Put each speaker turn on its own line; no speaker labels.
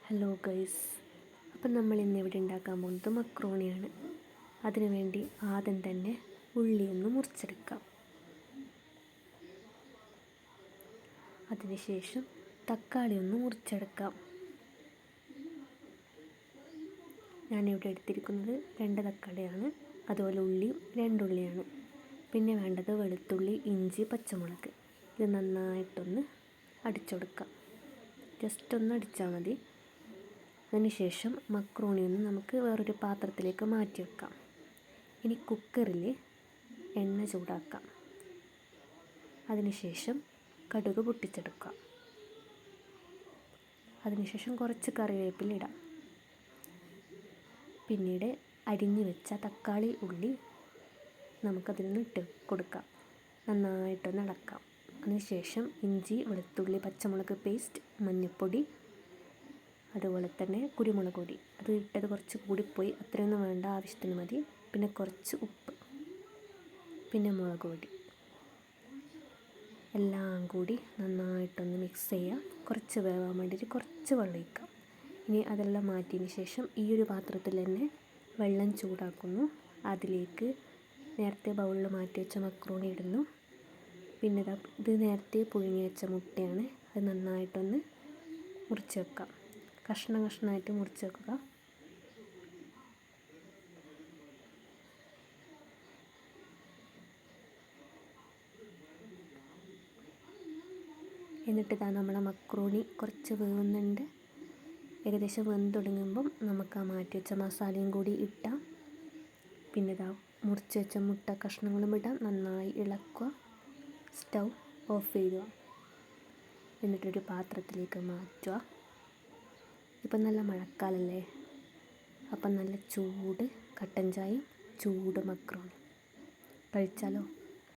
Hello guys, അപ്പം നമ്മൾ ഇന്ന് ഇവിടെ ഉണ്ടാക്കാൻ പോകുന്നത് മക്രോണിയാണ്. അതിനുവേണ്ടി ആദ്യം തന്നെ ഉള്ളി ഒന്ന് മുറിച്ചെടുക്കാം. അതിനുശേഷം തക്കാളി ഒന്ന് മുറിച്ചെടുക്കാം. ഞാനിവിടെ എടുത്തിരിക്കുന്നത് 2 തക്കാളിയാണ്. അതുപോലെ ഉള്ളിയും 2 ഉള്ളിയാണ്. പിന്നെ വേണ്ടത് വെളുത്തുള്ളി, ഇഞ്ചി, പച്ചമുളക്. ഇത് നന്നായിട്ടൊന്ന് അടിച്ചെടുക്കാം. ജസ്റ്റ് ഒന്ന് അടിച്ചാൽ മതി. അതിനുശേഷം മക്രോണി ഒന്ന് നമുക്ക് വേറൊരു പാത്രത്തിലേക്ക് മാറ്റി വെക്കാം. ഇനി കുക്കറിൽ എണ്ണ ചൂടാക്കാം. അതിനുശേഷം കടുക് പൊട്ടിച്ചെടുക്കാം. അതിനുശേഷം കുറച്ച് കറിവേപ്പില ഇടാം. പിന്നീട് അരിഞ്ഞു വെച്ച തക്കാളി, ഉള്ളി നമുക്കതിനൊന്ന് ഇട്ട് കൊടുക്കാം. നന്നായിട്ടൊന്ന് ഇളക്കാം. അതിനുശേഷം ഇഞ്ചി, വെളുത്തുള്ളി, പച്ചമുളക് പേസ്റ്റ്, മഞ്ഞൾപ്പൊടി, അതുപോലെ തന്നെ കുരുമുളക് പൊടി. അത് ഇട്ടത് കുറച്ച് കൂടിപ്പോയി, അത്രയൊന്നും വേണ്ട, ആവശ്യത്തിന് മതി. പിന്നെ കുറച്ച് ഉപ്പ്, പിന്നെ മുളക് പൊടി. എല്ലാം കൂടി നന്നായിട്ടൊന്ന് മിക്സ് ചെയ്യാം. കുറച്ച് വേവാൻ വേണ്ടിയിട്ട് കുറച്ച് വെള്ളം ഒഴിക്കാം. ഇനി അതെല്ലാം മാറ്റിയതിന് ശേഷം ഈ ഒരു പാത്രത്തിൽ തന്നെ വെള്ളം ചൂടാക്കുന്നു. അതിലേക്ക് നേരത്തെ ബൗളിൽ മാറ്റി വെച്ച മക്രോണി ഇടുന്നു. പിന്നെ ഇത് നേരത്തെ പുഴുങ്ങി വെച്ച മുട്ടയാണ്. അത് നന്നായിട്ടൊന്ന് മുറിച്ച് വെക്കാം. കഷ്ണമായിട്ട് മുറിച്ച് വെക്കുക. എന്നിട്ട് നമ്മളെ മക്രോണി കുറച്ച് വേവുന്നുണ്ട്. ഏകദേശം വെന്ത് തുടങ്ങുമ്പം നമുക്ക് ആ മാറ്റി വെച്ച മസാലയും കൂടി ഇട്ടാം. പിന്നെ മുറിച്ച് വെച്ച മുട്ട കഷ്ണങ്ങളും ഇടാം. നന്നായി ഇളക്കുക. സ്റ്റൗ ഓഫ് ചെയ്യുക. എന്നിട്ടൊരു പാത്രത്തിലേക്ക് മാറ്റുക. ഇപ്പം നല്ല മഴക്കാലല്ലേ, അപ്പം നല്ല ചൂട് കട്ടൻ ചായയും ചൂട് മക്രോണി കഴിച്ചാലോ.